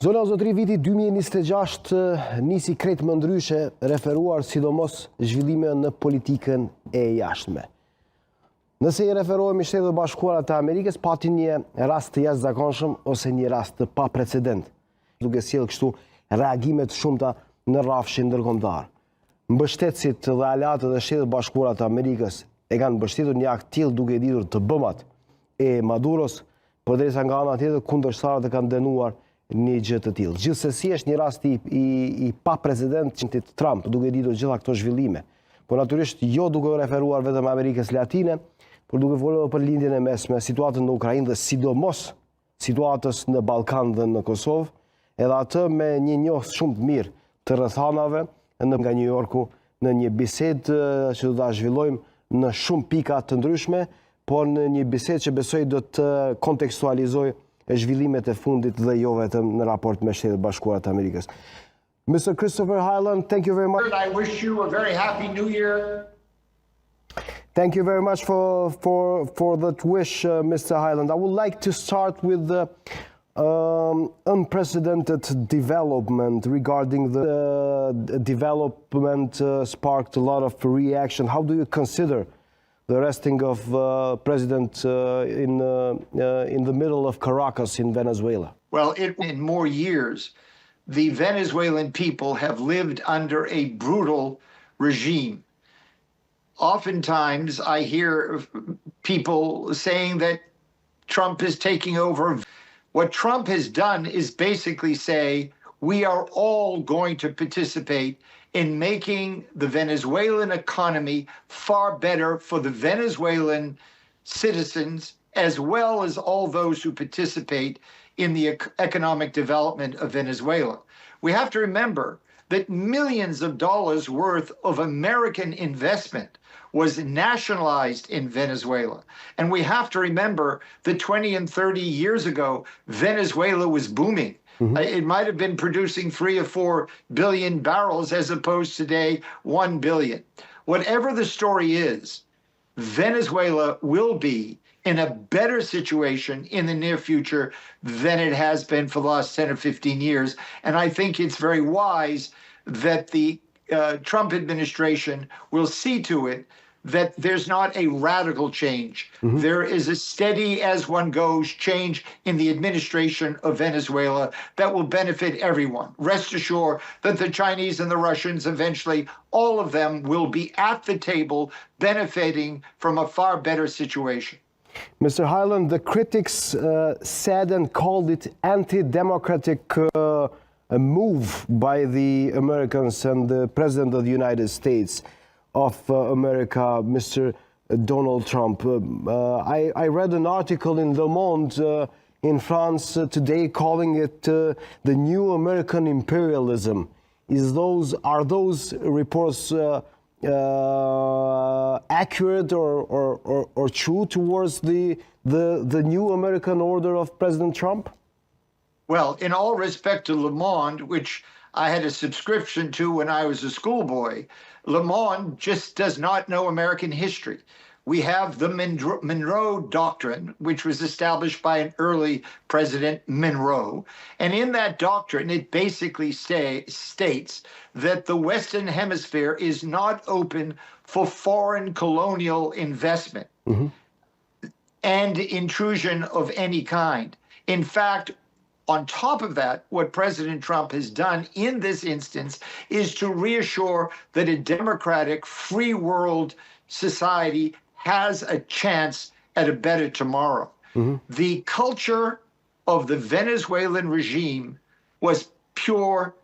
Zona o zotëri viti 2026 nisi krejt më ndryshe, referuar sidomos zhvillime në politikën e jashtme. Nëse i referohemi Shtetet Bashkuara të Amerikës, pati një rast të jashtëzakonshëm ose një rast të paprecedent, duke sjellë kështu reagime të shumta në rrafshin ndërkombëtar. Mbështetësit dhe aleatët e Shtetet Bashkuara të Amerikës e kanë mbështetur një akt tillë duke ditur të bëmat e Maduros, përderisa nga ana tjetër kundërshtarët e kanë dënuar një gjë të tillë. Gjithsesi është një rast i paprecedentit Trump, duke ditur gjitha këto zhvillime. Por natyrisht jo duke u referuar vetëm Amerikës Latine, por duke folur për lindjen e mesme, situatën në Ukrainë dhe sidomos situatës në Ballkan dhe në Kosovë, edhe atë me një njohës shumë të mirë të rrethanave nga New Yorku në një bisedë që do ta zhvillojmë në shumë pika të ndryshme, por në një bisedë që besoj do të kontekstualizojë zhvillimet e fundit dhe jo vetëm në raport me Shtetet Bashkuara të Amerikës. Mr. Christopher Hyland, thank you very much. I wish you a very happy new year. Thank you very much for that wish, Mr. Hyland. I would like to start with the unprecedented development regarding the development sparked a lot of reaction. How do you consider the arresting of President in the middle of Caracas in Venezuela? Well, in more years, the Venezuelan people have lived under a brutal regime. Oftentimes, I hear people saying that Trump is taking over. What Trump has done is basically say, we are all going to participate in making the Venezuelan economy far better for the Venezuelan citizens, as well as all those who participate in the economic development of Venezuela. We have to remember that millions of dollars worth of American investment was nationalized in Venezuela. And we have to remember that 20 and 30 years ago, Venezuela was booming. It might have been producing 3 or 4 billion barrels as opposed to today 1 billion. Whatever the story is, Venezuela will be in a better situation in the near future than it has been for the last 10 or 15 years. And I think it's very wise that the Trump administration will see to it that there's not a radical change. There is a steady as one goes change in the administration of Venezuela that will benefit everyone. Rest assured that the Chinese and the Russians, eventually, all of them will be at the table benefiting from a far better situation. Mr. Hyland, the critics said and called it anti-democratic move by the Americans and the President of the United States of America, Mr. Donald Trump. I read an article in Le Monde in France today calling it the new American imperialism. Are those reports accurate or true towards the new American order of President Trump? Well, in all respect to Le Monde, which I had a subscription to when I was a schoolboy, Le Monde just does not know American history. We have the Monroe Doctrine, which was established by an early President Monroe. And in that doctrine, it basically states that the Western Hemisphere is not open for foreign colonial investment and intrusion of any kind. In fact, on top of that, what President Trump has done in this instance is to reassure that a democratic, free world society has a chance at a better tomorrow. The culture of the Venezuelan regime was pure,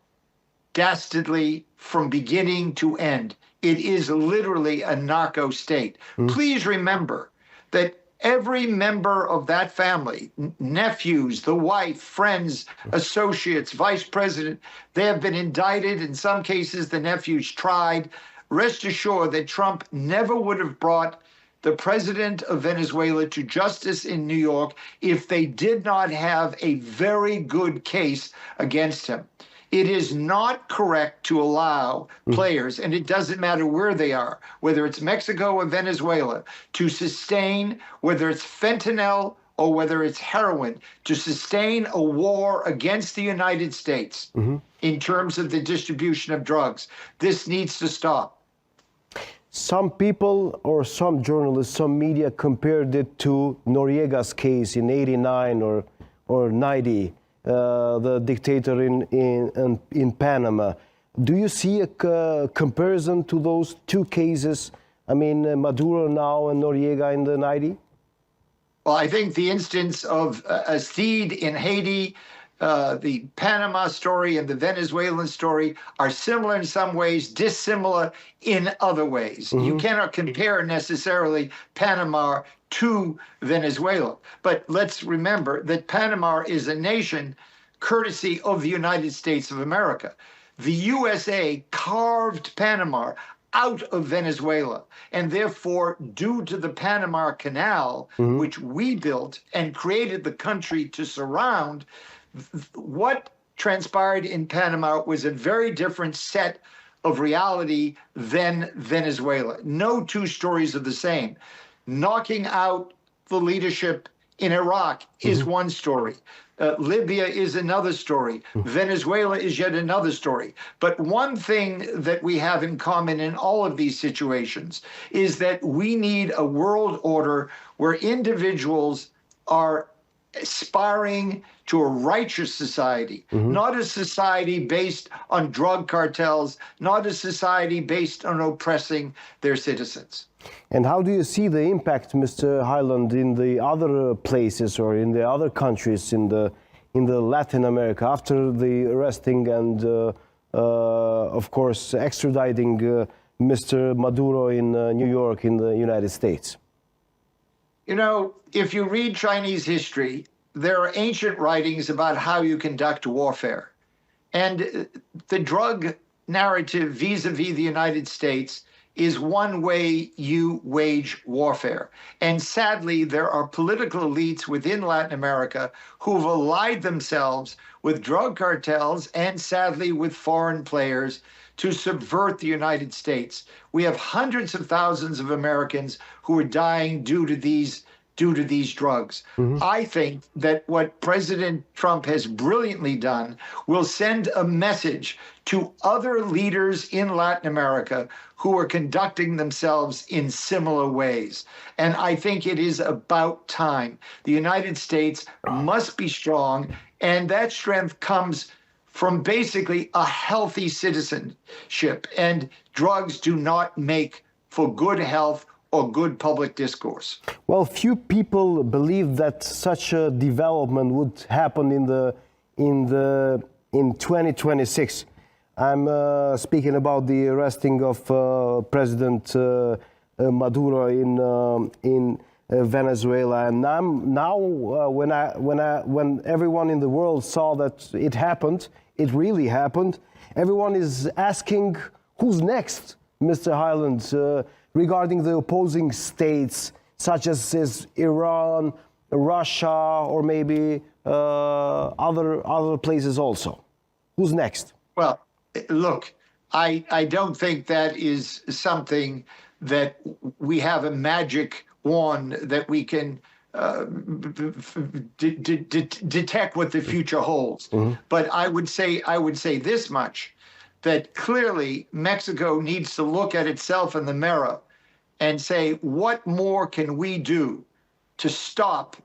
dastardly from beginning to end. It is literally a narco state. Please remember that every member of that family, nephews, the wife, friends, associates, vice president, they have been indicted. In some cases, the nephews tried. Rest assured that Trump never would have brought the president of Venezuela to justice in New York if they did not have a very good case against him. It is not correct to allow players, and it doesn't matter where they are, whether it's Mexico or Venezuela, to sustain, whether it's fentanyl or whether it's heroin, to sustain a war against the United States in terms of the distribution of drugs. This needs to stop. Some people or some journalists, some media compared it to Noriega's case in '89 or '90, the dictator in Panama. Do you see a comparison to those two cases? I mean, Maduro now and Noriega in the '90s? Well, I think the instance of Steed in Haiti, the Panama story and the Venezuelan story are similar in some ways, dissimilar in other ways. You cannot compare necessarily Panama to Venezuela. But let's remember that Panama is a nation courtesy of the United States of America. The USA carved Panama out of Venezuela, and therefore, due to the Panama Canal, which we built and created the country to surround, what transpired in Panama was a very different set of reality than Venezuela. No two stories are the same. Knocking out the leadership in Iraq is one story. Libya is another story. Venezuela is yet another story. But one thing that we have in common in all of these situations is that we need a world order where individuals are aspiring to a righteous society, not a society based on drug cartels, not a society based on oppressing their citizens. And how do you see the impact, Mr. Hyland, in the other places or in the other countries in the Latin America after the arresting and, of course, extraditing Mr. Maduro in New York in the United States? You know, if you read Chinese history, there are ancient writings about how you conduct warfare. And the drug narrative vis-a-vis the United States is one way you wage warfare. And sadly, there are political elites within Latin America who've allied themselves with drug cartels and sadly with foreign players to subvert the United States. We have hundreds of thousands of Americans who are dying due to these drugs. I think that what President Trump has brilliantly done will send a message to other leaders in Latin America who are conducting themselves in similar ways. And I think it is about time. The United States must be strong, and that strength comes from basically a healthy citizenship. And drugs do not make for good health or good public discourse. Well, few people believe that such a development would happen in 2026. I'm speaking about the arresting of President Maduro in Venezuela, and now when everyone in the world saw that it happened, it really happened. Everyone is asking, who's next, Mr. Hyland? Regarding the opposing states, such as Iran, Russia, or maybe other places also. Who's next? Well, look, I don't think that is something that we have a magic wand that we can detect what the future holds. But I would say this much, that clearly Mexico needs to look at itself in the mirror and say, what more can we do to stop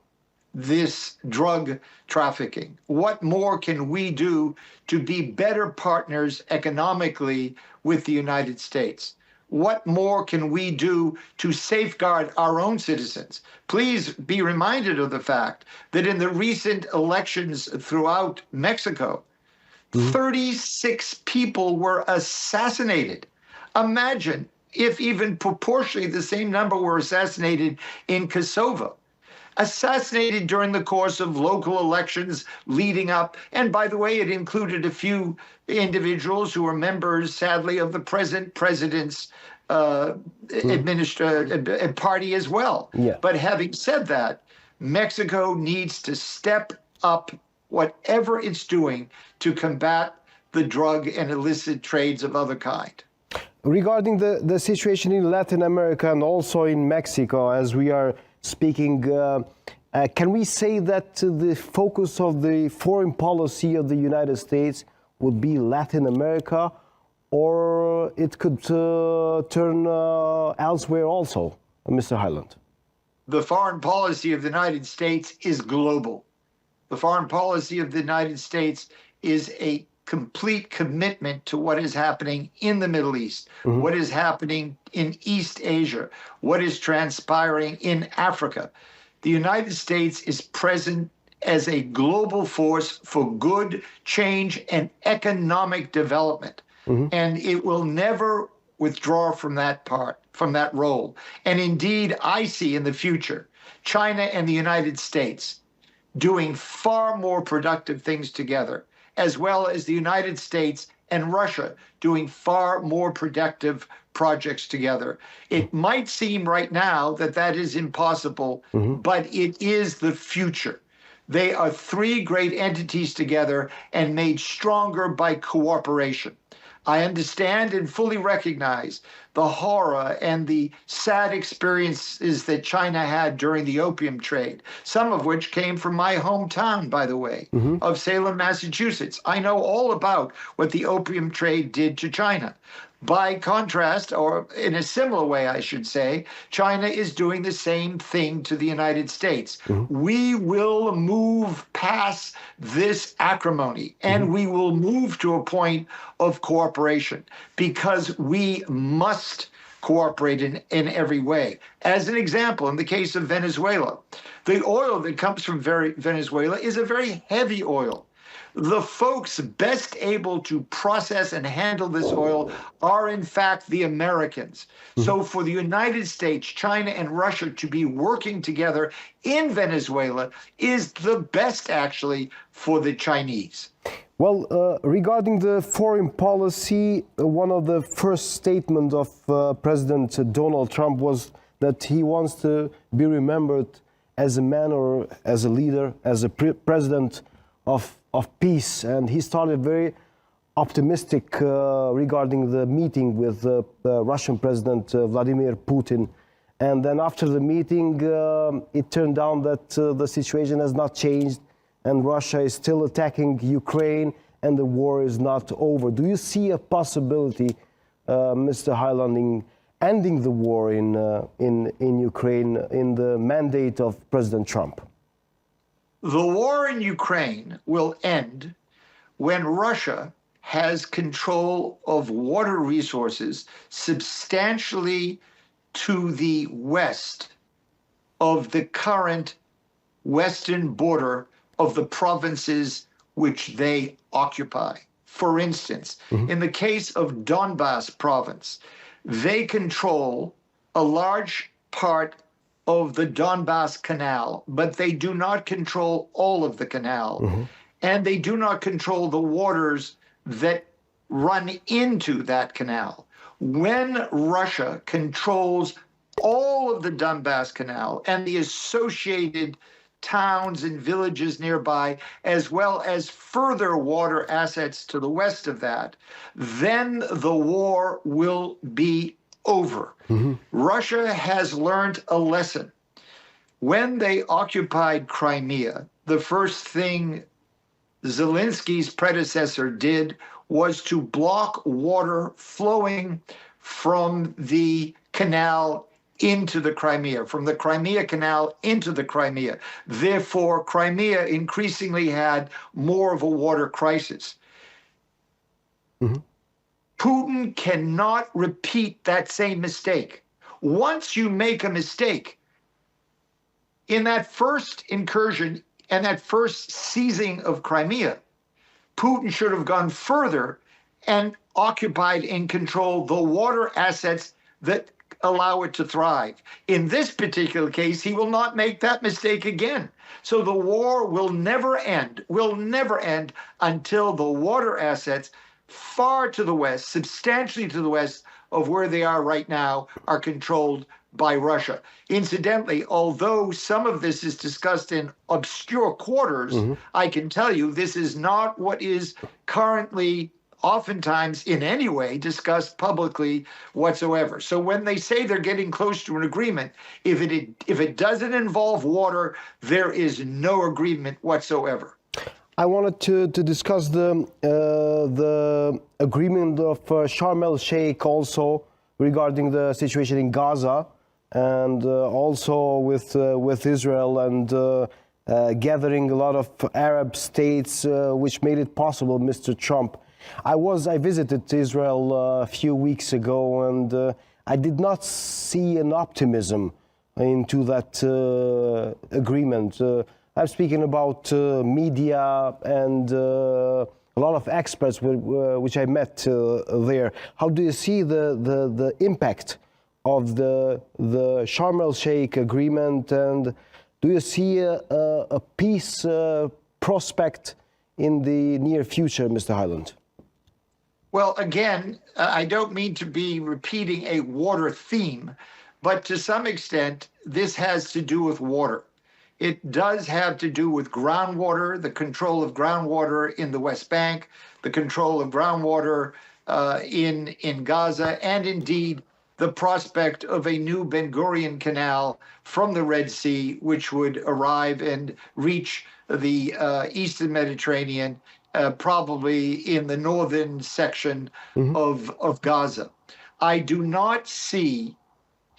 this drug trafficking? What more can we do to be better partners economically with the United States? What more can we do to safeguard our own citizens? Please be reminded of the fact that in the recent elections throughout Mexico, 36 people were assassinated. Imagine if even proportionally the same number were assassinated in Kosovo. Assassinated during the course of local elections leading up. And by the way, it included a few individuals who were members, sadly, of the present president's party as well. Yeah. But having said that, Mexico needs to step up whatever it's doing to combat the drug and illicit trades of other kind. Regarding the situation in Latin America and also in Mexico, as we are speaking, Can we say that the focus of the foreign policy of the United States would be Latin America, or it could turn elsewhere also, Mr. Hyland? The foreign policy of the United States is global. The foreign policy of the United States is a complete commitment to what is happening in the Middle East, what is happening in East Asia, what is transpiring in Africa. The United States is present as a global force for good change and economic development. And it will never withdraw from that part, from that role. And indeed, I see in the future China and the United States doing far more productive things together, as well as the United States and Russia doing far more productive projects together. It might seem right now that that is impossible, but it is the future. They are three great entities together and made stronger by cooperation. I understand and fully recognize the horror and the sad experiences that China had during the opium trade, some of which came from my hometown, by the way, of Salem, Massachusetts. I know all about what the opium trade did to China. By contrast, or in a similar way, I should say, China is doing the same thing to the United States. We will move past this acrimony, and we will move to a point of cooperation, because we must cooperate in every way. As an example, in the case of Venezuela, the oil that comes from Venezuela is a very heavy oil. The folks best able to process and handle this oil are, in fact, the Americans. So for the United States, China, and Russia to be working together in Venezuela is the best, actually, for the Chinese. Well, regarding the foreign policy, one of the first statements of President Donald Trump was that he wants to be remembered as a man or as a leader, as a president of peace. And he started very optimistic regarding the meeting with Russian President Vladimir Putin. And then after the meeting, it turned out that the situation has not changed, and Russia is still attacking Ukraine, and the war is not over. Do you see a possibility, Mr. Hyland, in ending the war in Ukraine in the mandate of President Trump? The war in Ukraine will end when Russia has control of water resources substantially to the west of the current western border of the provinces which they occupy. For instance, in the case of Donbas province, they control a large part of the Donbas Canal, but they do not control all of the canal. And they do not control the waters that run into that canal. When Russia controls all of the Donbas Canal and the associated towns and villages nearby, as well as further water assets to the west of that, then the war will be over. Russia has learned a lesson. When they occupied Crimea, the first thing Zelensky's predecessor did was to block water flowing from the canal into the Crimea, from the Crimea Canal into the Crimea. Therefore, Crimea increasingly had more of a water crisis. Putin cannot repeat that same mistake. Once you make a mistake, in that first incursion and that first seizing of Crimea, Putin should have gone further and occupied and controlled the water assets that allow it to thrive. In this particular case, he will not make that mistake again. So the war will never end until the water assets far to the west, substantially to the west of where they are right now, are controlled by Russia. Incidentally, although some of this is discussed in obscure quarters, I can tell you this is not what is currently oftentimes in any way discussed publicly whatsoever. So when they say they're getting close to an agreement, if it doesn't involve water, there is no agreement whatsoever. I wanted to discuss the agreement of Sharm el-Sheikh also regarding the situation in Gaza, and also with Israel, and gathering a lot of Arab states, which made it possible, Mr. Trump. I visited Israel a few weeks ago, and I did not see an optimism into that agreement. I'm speaking about media and a lot of experts which I met there. How do you see the impact of the Sharm el-Sheikh agreement, and do you see a peace prospect in the near future, Mr. Hyland? Well, again, I don't mean to be repeating a water theme, but to some extent, this has to do with water. It does have to do with groundwater, the control of groundwater in the West Bank, the control of groundwater in Gaza, and indeed the prospect of a new Ben Gurion Canal from the Red Sea, which would arrive and reach the Eastern Mediterranean, probably in the northern section of Gaza. I do not see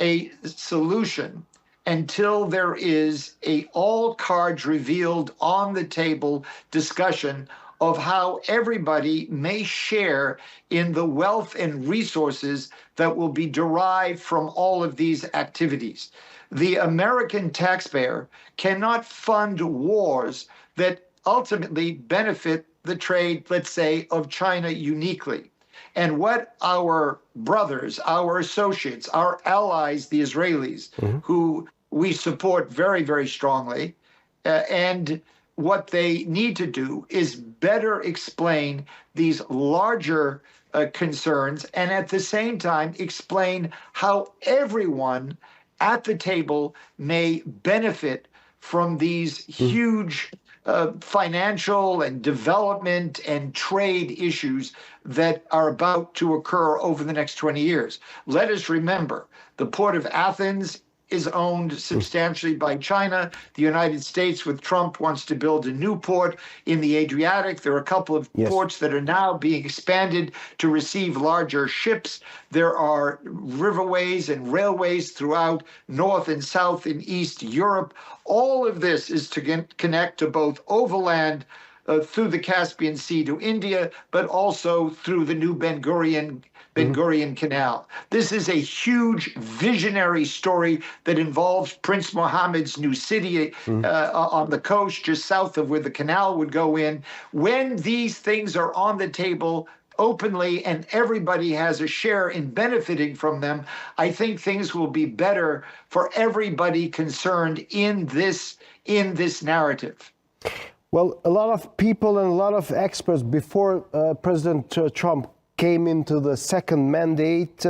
a solution until there is a all cards revealed on the table discussion of how everybody may share in the wealth and resources that will be derived from all of these activities. The American taxpayer cannot fund wars that ultimately benefit the trade, let's say, of China uniquely. And what our brothers, our associates, our allies, the Israelis, who we support very, very strongly, and what they need to do is better explain these larger concerns, and at the same time explain how everyone at the table may benefit from these huge financial and development and trade issues that are about to occur over the next 20 years. Let us remember, the port of Athens is owned substantially by China. The United States, with Trump, wants to build a new port in the Adriatic. There are a couple of ports that are now being expanded to receive larger ships. There are riverways and railways throughout North and South and East Europe. All of this is to connect to both overland through the Caspian Sea to India, but also through the new Ben Gurion Canal. This is a huge visionary story that involves Prince Mohammed's new city on the coast just south of where the canal would go in. When these things are on the table openly and everybody has a share in benefiting from them, I think things will be better for everybody concerned in this narrative. Well, a lot of people and a lot of experts before President Trump came into the second mandate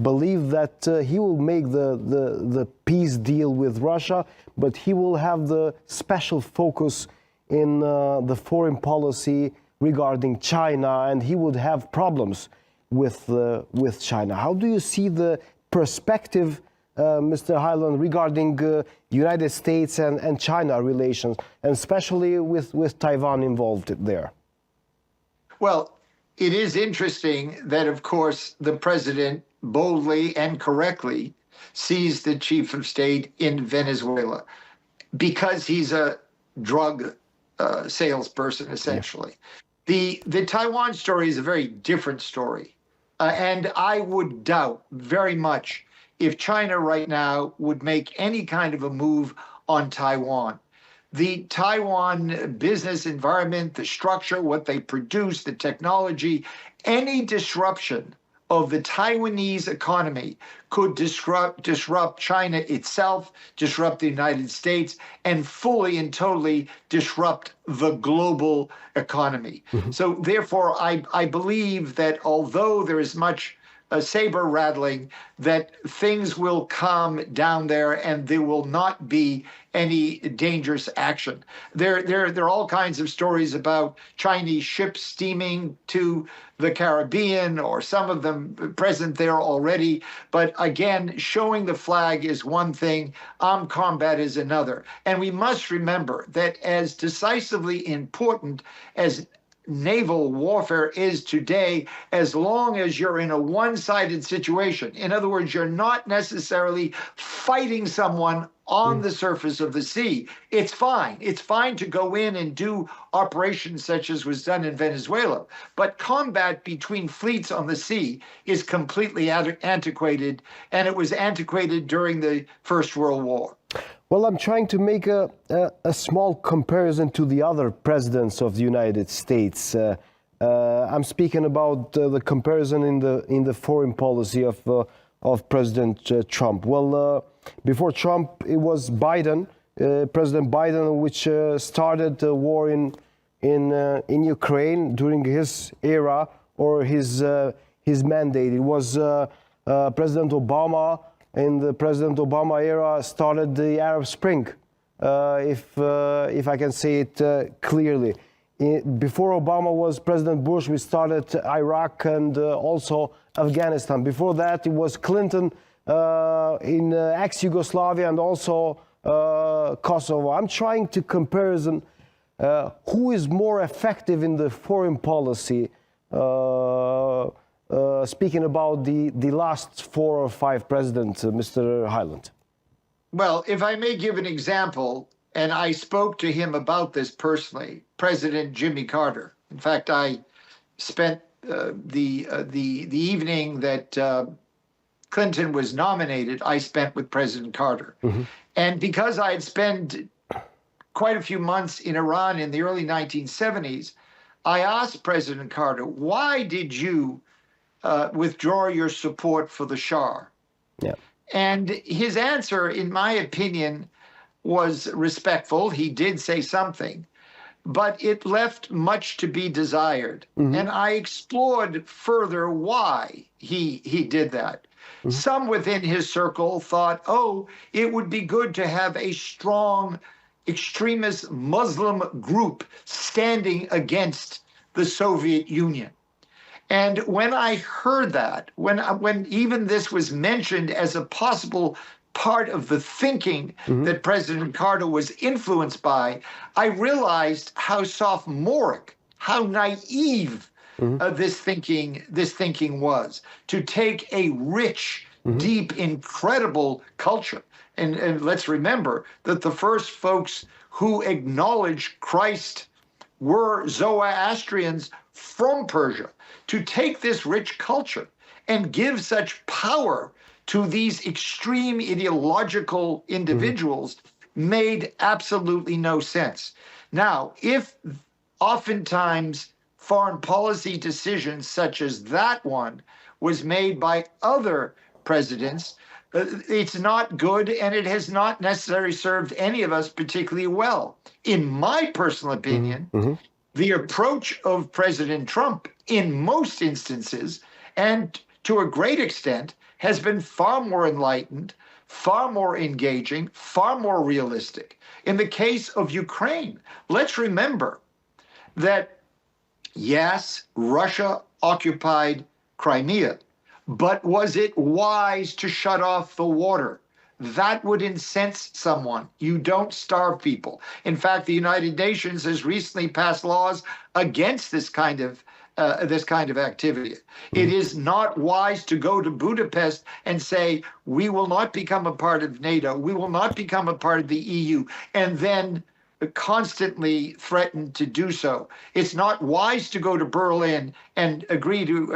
believe that he will make the peace deal with Russia, but he will have the special focus in the foreign policy regarding China, and he would have problems with China. How do you see the perspective, Mr. Hyland, regarding United States and China relations, and especially with Taiwan involved there? Well, it is interesting that, of course, the president boldly and correctly sees the chief of state in Venezuela because he's a drug salesperson, essentially. The Taiwan story is a very different story. And I would doubt very much if China right now would make any kind of a move on Taiwan. The Taiwan business environment, the structure, what they produce, the technology, any disruption of the Taiwanese economy could disrupt China itself, disrupt the United States, and fully and totally disrupt the global economy. So therefore, I believe that although there is much saber rattling, that things will calm down there and there will not be any dangerous action. There are all kinds of stories about Chinese ships steaming to the Caribbean, or some of them present there already. But again, showing the flag is one thing, armed combat is another. And we must remember that as decisively important as naval warfare is today, as long as you're in a one-sided situation. In other words, you're not necessarily fighting someone on the surface of the sea. It's fine. It's fine to go in and do operations such as was done in Venezuela. But combat between fleets on the sea is completely antiquated, and it was antiquated during the First World War. Well, I'm trying to make a small comparison to the other presidents of the United States. I'm speaking about the comparison in the foreign policy of President Trump. Well, before Trump, it was Biden, President Biden, which started the war in Ukraine during his era or his mandate. It was President Obama. In the President Obama era, started the Arab Spring, if I can say it clearly. Before Obama was President Bush, we started Iraq and also Afghanistan. Before that, it was Clinton in ex-Yugoslavia and also Kosovo. I'm trying to comparison who is more effective in the foreign policy. Speaking about the last 4 or 5 presidents, Mr. Hyland. Well, if I may give an example, and I spoke to him about this personally, President Jimmy Carter. In fact, I spent the evening that Clinton was nominated, I spent with President Carter. Mm-hmm. And because I had spent quite a few months in Iran in the early 1970s, I asked President Carter, why did you withdraw your support for the Shah? Yeah. And his answer, in my opinion, was respectful. He did say something, but it left much to be desired. Mm-hmm. And I explored further why he did that. Mm-hmm. Some within his circle thought, oh, it would be good to have a strong extremist Muslim group standing against the Soviet Union. And when I heard that, when even this was mentioned as a possible part of the thinking mm-hmm. that President Carter was influenced by, I realized how sophomoric, how naive mm-hmm. this thinking was, to take a rich, mm-hmm. deep, incredible culture. And let's remember that the first folks who acknowledged Christ were Zoroastrians from Persia. To take this rich culture and give such power to these extreme ideological individuals mm-hmm. made absolutely no sense. Now, if oftentimes foreign policy decisions such as that one was made by other presidents, it's not good, and it has not necessarily served any of us particularly well. In my personal opinion, mm-hmm. the approach of President Trump in most instances, and to a great extent, has been far more enlightened, far more engaging, far more realistic. In the case of Ukraine, let's remember that, yes, Russia occupied Crimea, but was it wise to shut off the water? That would incense someone. You don't starve people. In fact, the United Nations has recently passed laws against this kind of activity. Mm-hmm. It is not wise to go to Budapest and say, we will not become a part of NATO, we will not become a part of the EU, and then constantly threaten to do so. It's not wise to go to Berlin and agree to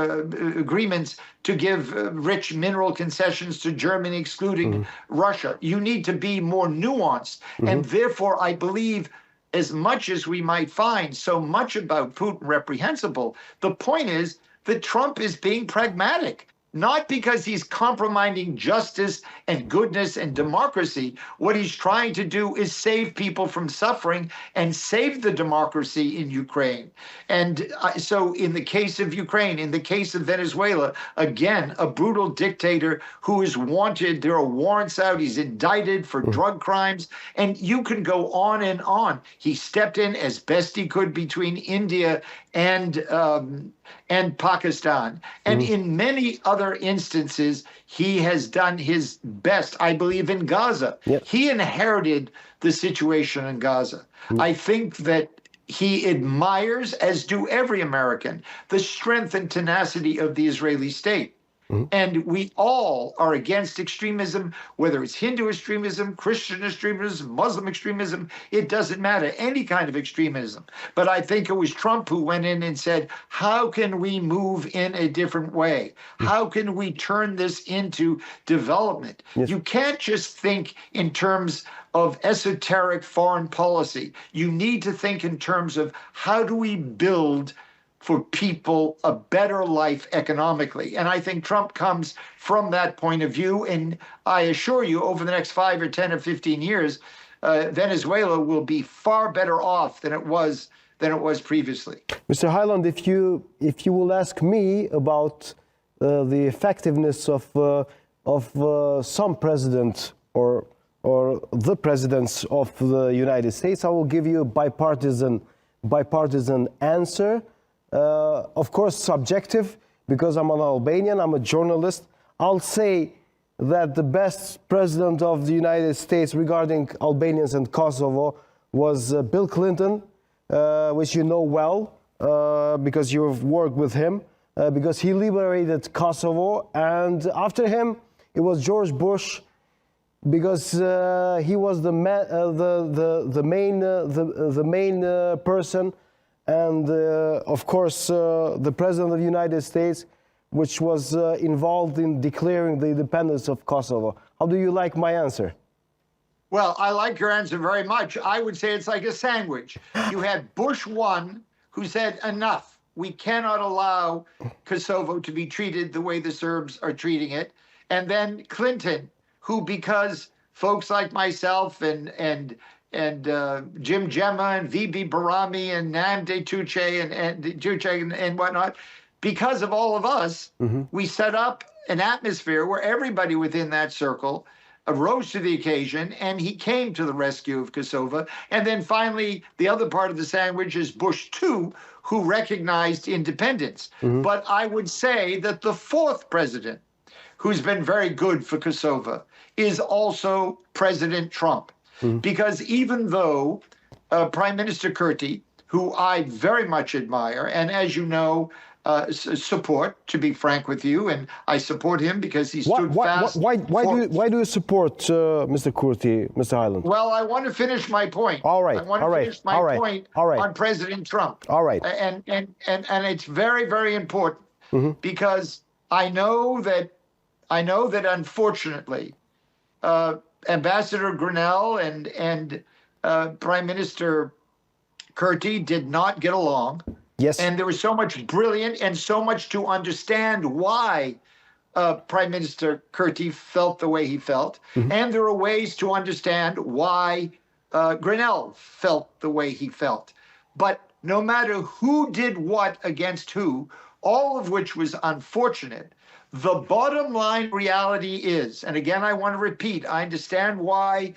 agreements to give rich mineral concessions to Germany, excluding mm-hmm. Russia. You need to be more nuanced. Mm-hmm. And therefore, I believe, as much as we might find so much about Putin reprehensible, the point is that Trump is being pragmatic. not because he's compromising justice and goodness and democracy. What he's trying to do is save people from suffering and save the democracy in Ukraine. And so in the case of Ukraine, in the case of Venezuela, again, a brutal dictator who is wanted. There are warrants out. He's indicted for drug crimes. And you can go on and on. He stepped in as best he could between India and Pakistan. And in many other instances, he has done his best, I believe, in Gaza. Yep. He inherited the situation in Gaza. I think that he admires, as do every American, the strength and tenacity of the Israeli state. And we all are against extremism, whether it's Hindu extremism, Christian extremism, Muslim extremism, it doesn't matter, any kind of extremism. But I think it was Trump who went in and said, how can we move in a different way? How can we turn this into development? Yes. You can't just think in terms of esoteric foreign policy. You need to think in terms of how do we build for people a better life economically. And I think Trump comes from that point of view. And I assure you, over the next 5 or 10 or 15 years, Venezuela will be far better off than it was previously. Mr. Hyland, if you will ask me about the effectiveness of some president or the presidents of the United States, I will give you a bipartisan answer. Of course, subjective, because I'm an Albanian, I'm a journalist. I'll say that the best president of the United States regarding Albanians and Kosovo was Bill Clinton, which you know well, because you've worked with him, because he liberated Kosovo. And after him, it was George Bush, because he was the main person. And of course, the President of the United States, which was involved in declaring the independence of Kosovo. How do you like my answer? Well, I like your answer very much. I would say it's like a sandwich. You had Bush 1, who said, enough. We cannot allow Kosovo to be treated the way the Serbs are treating it. And then Clinton, who, because folks like myself and Jim Gemma and V.B. Barami and Namde Tuche and whatnot, because of all of us, we set up an atmosphere where everybody within that circle rose to the occasion, and he came to the rescue of Kosovo. And then finally, the other part of the sandwich is Bush 2, who recognized independence. But I would say that the 4th president, who's been very good for Kosovo, is also President Trump. Because even though Prime Minister Kurti, who I very much admire, and as you know, support, to be frank with you, and I support him because he stood fast. Why do you support Mr. Kurti, Mr. Hyland? Well, I want to finish my point. All right. I want to finish my point on President Trump. All right. And it's very, very important because I know that unfortunately, Ambassador Grinnell and Prime Minister Kurti did not get along. Yes. And there was so much brilliant and so much to understand why Prime Minister Kurti felt the way he felt. And there are ways to understand why Grinnell felt the way he felt. But no matter who did what against who, all of which was unfortunate, the bottom line reality is, and again, I want to repeat, I understand why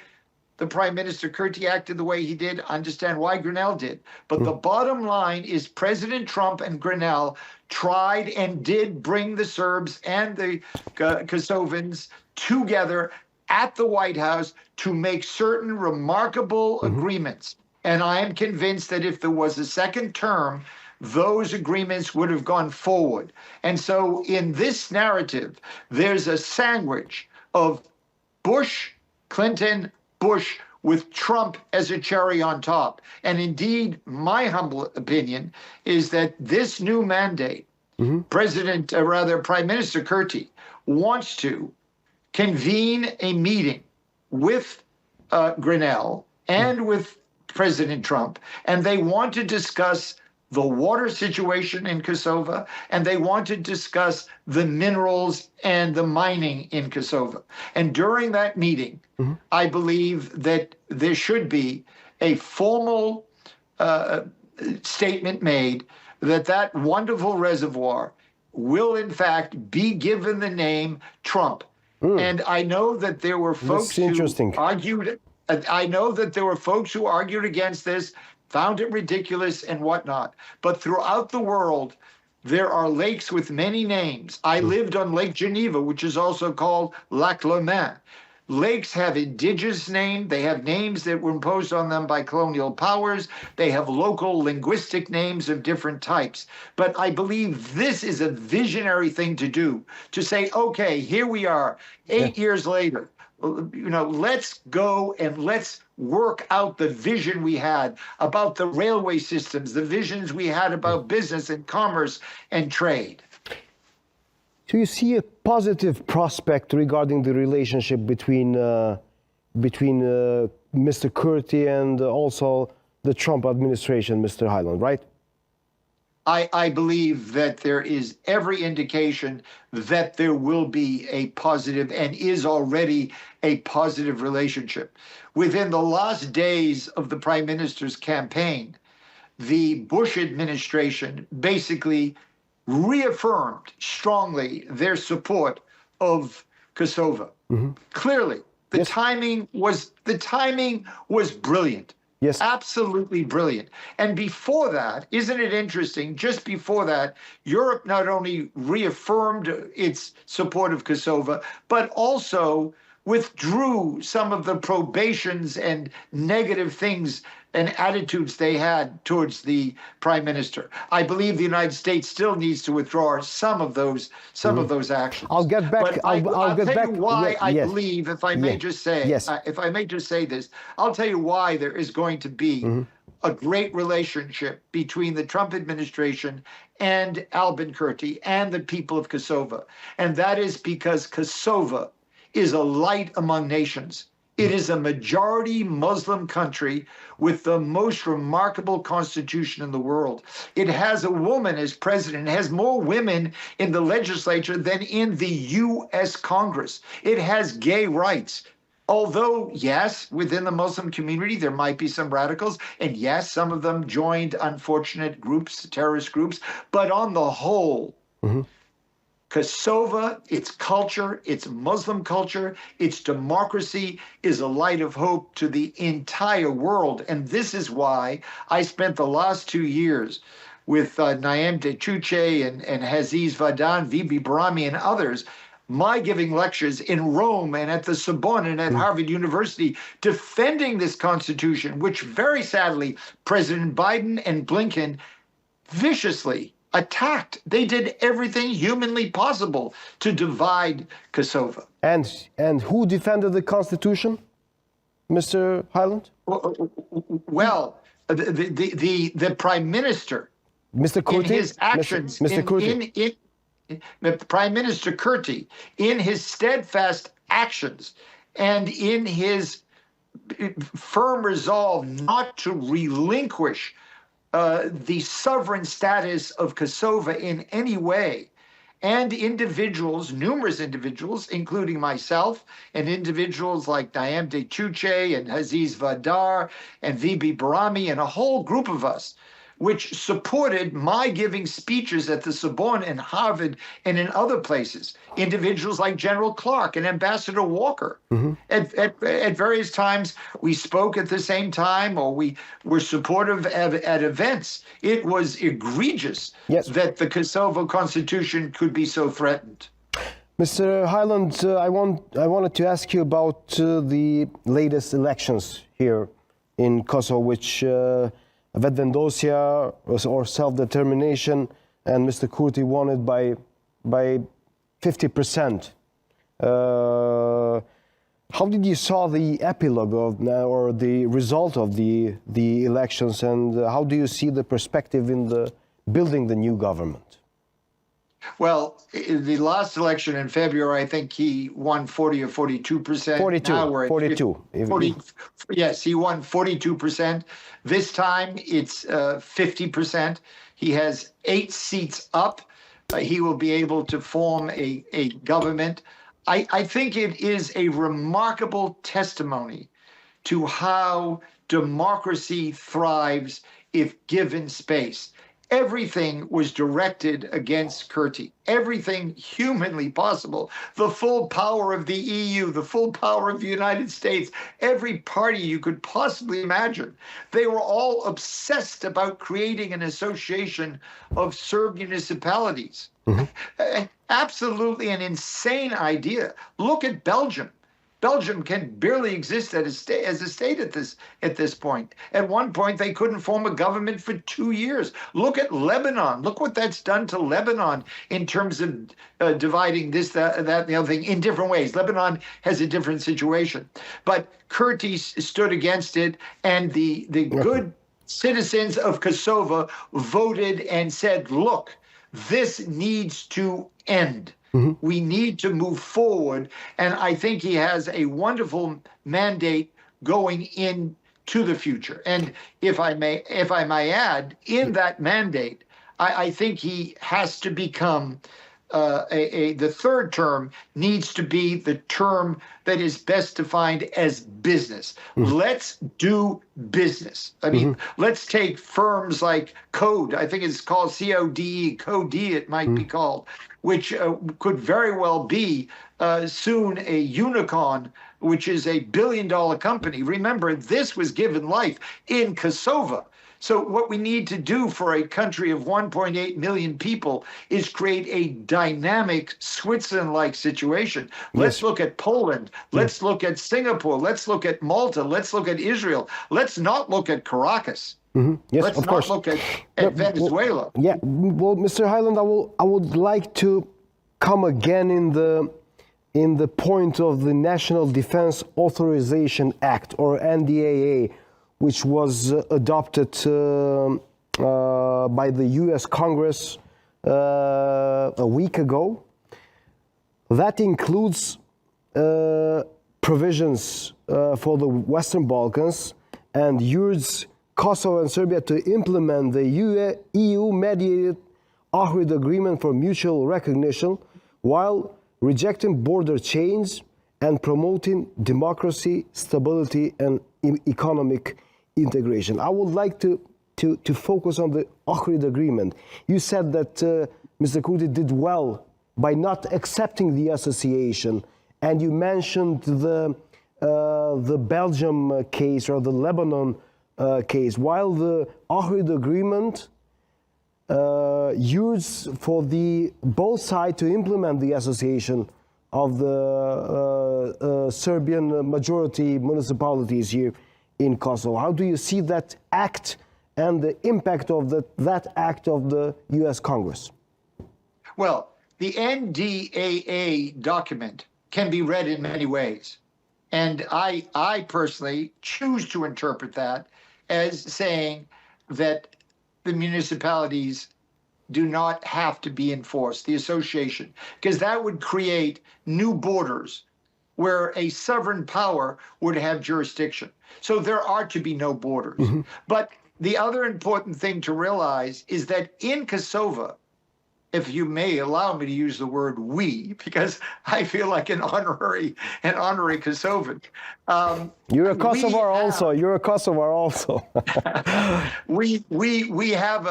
the Prime Minister Kurti acted the way he did, I understand why Grinnell did. But the bottom line is President Trump and Grinnell tried and did bring the Serbs and the Kosovans together at the White House to make certain remarkable agreements. And I am convinced that if there was a second term, those agreements would have gone forward. And so in this narrative, there's a sandwich of Bush, Clinton, Bush, with Trump as a cherry on top. And indeed, my humble opinion is that this new mandate, Prime Minister Kurti wants to convene a meeting with Grinnell and with President Trump, and they want to discuss the water situation in Kosovo, and they want to discuss the minerals and the mining in Kosovo. And during that meeting, I believe that there should be a formal statement made that that wonderful reservoir will in fact be given the name Trump. And I know that there were folks who argued, I know that there were folks who argued against this, found it ridiculous and whatnot. But throughout the world, there are lakes with many names. I lived on Lake Geneva, which is also called Lac Le Mans. Lakes have indigenous names. They have names that were imposed on them by colonial powers. They have local linguistic names of different types. But I believe this is a visionary thing to do, to say, okay, here we are, 8 years later. You know, let's go and let's work out the vision we had about the railway systems, the visions we had about business and commerce and trade. Do you see a positive prospect regarding the relationship between Mr. Kurti and also the Trump administration, Mr. Hyland, right? I believe that there is every indication that there will be a positive and is already a positive relationship. Within the last days of the Prime Minister's campaign, the Bush administration basically reaffirmed strongly their support of Kosovo. Clearly, the timing was brilliant. Yes. Absolutely brilliant. And before that, isn't it interesting, just before that, Europe not only reaffirmed its support of Kosovo, but also withdrew some of the probations and negative things and attitudes they had towards the prime minister. I believe the United States still needs to withdraw some of those actions. I'll get back. But I'll tell you why I believe, if I may just say, if I may just say this, I'll tell you why there is going to be a great relationship between the Trump administration and Albin Kurti and the people of Kosovo. And that is because Kosovo is a light among nations. It is a majority Muslim country with the most remarkable constitution in the world. It has a woman as president. It has more women in the legislature than in the U.S. Congress. It has gay rights. Although, yes, within the Muslim community, there might be some radicals. And yes, some of them joined unfortunate groups, terrorist groups. But on the whole, Kosovo, its culture, its Muslim culture, its democracy is a light of hope to the entire world. And this is why I spent the last 2 years with Naim Dechuche and Haziz Vadan, Vibi Barami, and others, my giving lectures in Rome and at the Sorbonne and at Harvard University, defending this constitution, which very sadly, President Biden and Blinken viciously attacked. They did everything humanly possible to divide Kosovo. And who defended the Constitution, Mr. Hyland? Well, the Prime Minister, Mr. Kurti, in his actions, Mr. Kurti. The Prime Minister Kurti, in his steadfast actions and in his firm resolve not to relinquish the sovereign status of Kosovo in any way, and individuals, numerous individuals, including myself, and individuals like Naim Dechuche and Haziz Vadar and Vibi Barami and a whole group of us, which supported my giving speeches at the Sorbonne and Harvard and in other places. Individuals like General Clark and Ambassador Walker. At various times, we spoke at the same time, or we were supportive at events. It was egregious that the Kosovo Constitution could be so threatened. Mr. Hyland, I wanted to ask you about the latest elections here in Kosovo, which Vetvendosia or self-determination, and Mr. Kurti won it by 50%. How did you saw the epilogue or the result of the elections, and how do you see the perspective in building the new government? Well, in the last election in February, I think he won 40 or 42%. 42. Now we're at 42. 40, yes, he won 42%. This time it's 50%. He has 8 seats up. He will be able to form a government. I think it is a remarkable testimony to how democracy thrives if given space. Everything was directed against Kurti. Everything humanly possible. The full power of the EU, the full power of the United States, every party you could possibly imagine. They were all obsessed about creating an association of Serb municipalities. Absolutely an insane idea. Look at Belgium. Belgium can barely exist as a state at this point. At one point, they couldn't form a government for 2 years. Look at Lebanon. Look what that's done to Lebanon in terms of dividing this, that, and the other thing in different ways. Lebanon has a different situation. But Kurti stood against it, and the good citizens of Kosovo voted and said, look, this needs to end. We need to move forward. And I think he has a wonderful mandate going into the future. And if I may add, in that mandate, I think he has to become the third term needs to be the term that is best defined as business. Let's do business. I mean, let's take firms like Code. I think it's called CODE, Code it might be called, which could very well be soon a unicorn, which is a billion-dollar company. Remember, this was given life in Kosovo. So what we need to do for a country of 1.8 million people is create a dynamic Switzerland-like situation. Let's look at Poland. Let's look at Singapore. Let's look at Malta. Let's look at Israel. Let's not look at Caracas. Yes, Let's of not course. look at Venezuela. Well, Mr. Hyland, I would like to come again in the point of the National Defense Authorization Act, or NDAA, which was adopted by the U.S. Congress a week ago. That includes provisions for the Western Balkans and urges Kosovo and Serbia to implement the EU-mediated Ohrid Agreement for mutual recognition while rejecting border change and promoting democracy, stability, and economic integration. I would like to focus on the Ohrid Agreement. You said that Mr. Kurti did well by not accepting the association, and you mentioned the Belgium case or the Lebanon case, while the Ohrid Agreement used for both sides to implement the association of the Serbian majority municipalities here in Kosovo. How do you see that act and the impact of that act of the U.S. Congress? Well, the NDAA document can be read in many ways. And I personally choose to interpret that as saying that the municipalities do not have to be enforced, the association, because that would create new borders where a sovereign power would have jurisdiction. So there are to be no borders. But the other important thing to realize is that in Kosovo, if you may allow me to use the word we, because I feel like an honorary Kosovan. You're a Kosovar also. You're a Kosovar also. we have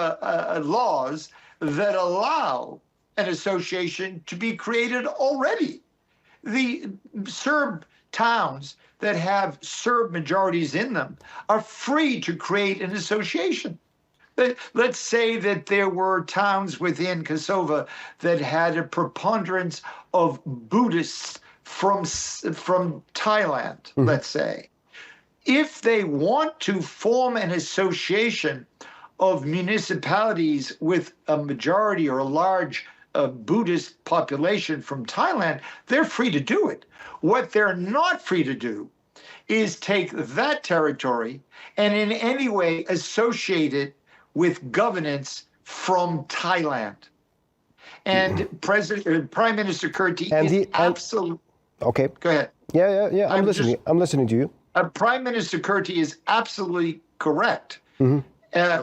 laws that allow an association to be created already. The Serb towns that have Serb majorities in them are free to create an association. Let's say that there were towns within Kosovo that had a preponderance of Buddhists from Thailand, let's say. If they want to form an association of municipalities with a majority or a large Buddhist population from Thailand, they're free to do it. What they're not free to do is take that territory and in any way associate it with governance from Thailand. And Prime Minister Kurti And is he- and- absolutely... Okay. Go ahead. Yeah. I'm listening. I'm listening to you. Prime Minister Kurti is absolutely correct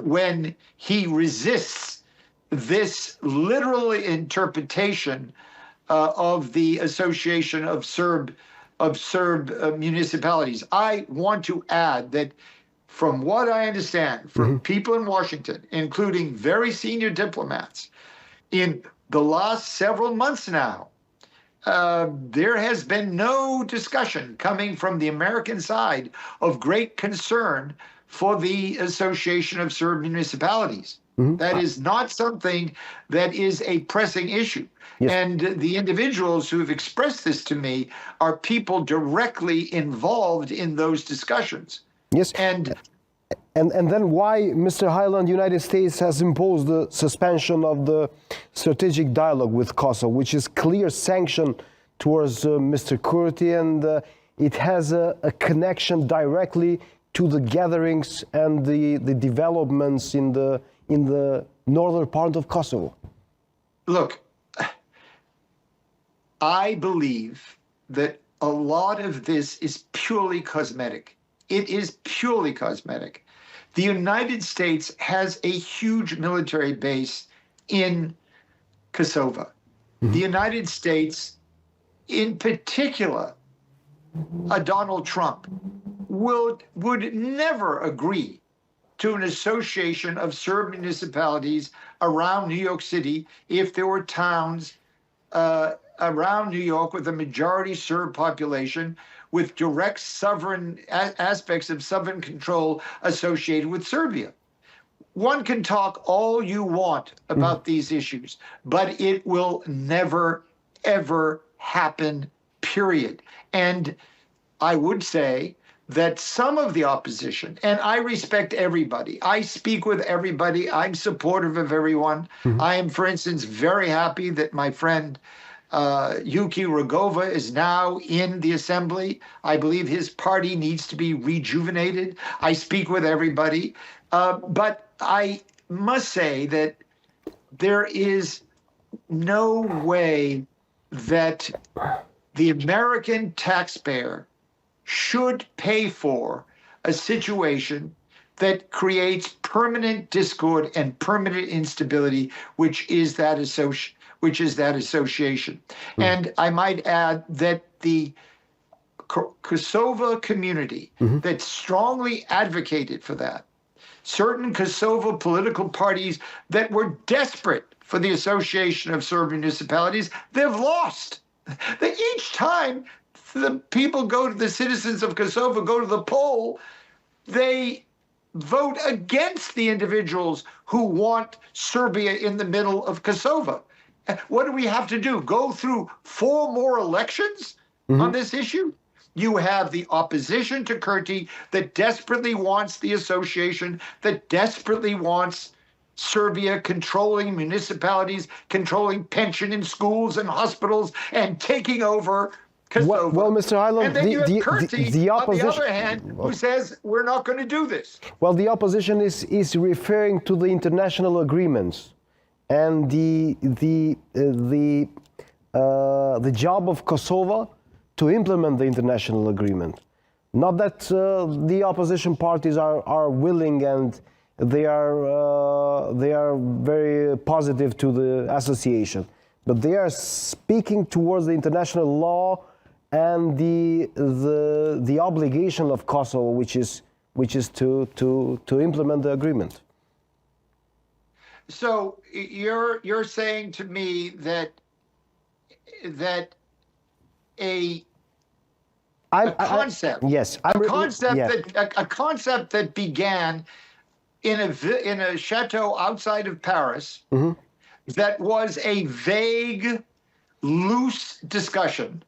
when he resists this literal interpretation of the Association of Serb Municipalities. I want to add that from what I understand from people in Washington, including very senior diplomats, in the last several months now, there has been no discussion coming from the American side of great concern for the Association of Serb Municipalities. That is not something that is a pressing issue. Yes. And the individuals who have expressed this to me are people directly involved in those discussions. Yes. And And then why, Mr. Hyland, United States has imposed the suspension of the strategic dialogue with Kosovo, which is clear sanction towards Mr. Kurti, and it has a connection directly to the gatherings and the developments in the northern part of Kosovo. Look, I believe that a lot of this is purely cosmetic. It is purely cosmetic. The United States has a huge military base in Kosovo. The United States, in particular, Donald Trump, would never agree to an association of Serb municipalities around New York City if there were towns around New York with a majority Serb population with direct sovereign aspects of sovereign control associated with Serbia. One can talk all you want about these issues, but it will never, ever happen, period. And I would say that some of the opposition, and I respect everybody, I speak with everybody, I'm supportive of everyone. I am, for instance, very happy that my friend Yuki Rogova is now in the assembly. I believe his party needs to be rejuvenated. I speak with everybody. But I must say that there is no way that the American taxpayer should pay for a situation that creates permanent discord and permanent instability, which is that association. And I might add that the Kosovo community that strongly advocated for that, certain Kosovo political parties that were desperate for the Association of Serb Municipalities, they've lost. Each time the people go to the citizens of Kosovo, go to the poll, they vote against the individuals who want Serbia in the middle of Kosovo. What do we have to do? Go through 4 more elections on this issue? You have the opposition to Kurti that desperately wants the association, that desperately wants Serbia controlling municipalities, controlling pension in schools and hospitals, and taking over Kosovo. Well, Mr. Hyland, and then you have Kurti, the on opposition, the other hand, who says we're not going to do this. Well, the opposition is referring to the international agreements and the job of Kosovo to implement the international agreement. Not that the opposition parties are willing and they are very positive to the association, but they are speaking towards the international law and the obligation of Kosovo, which is to implement the agreement. So you're saying to me that a concept that began in a chateau outside of Paris, that was a vague, loose discussion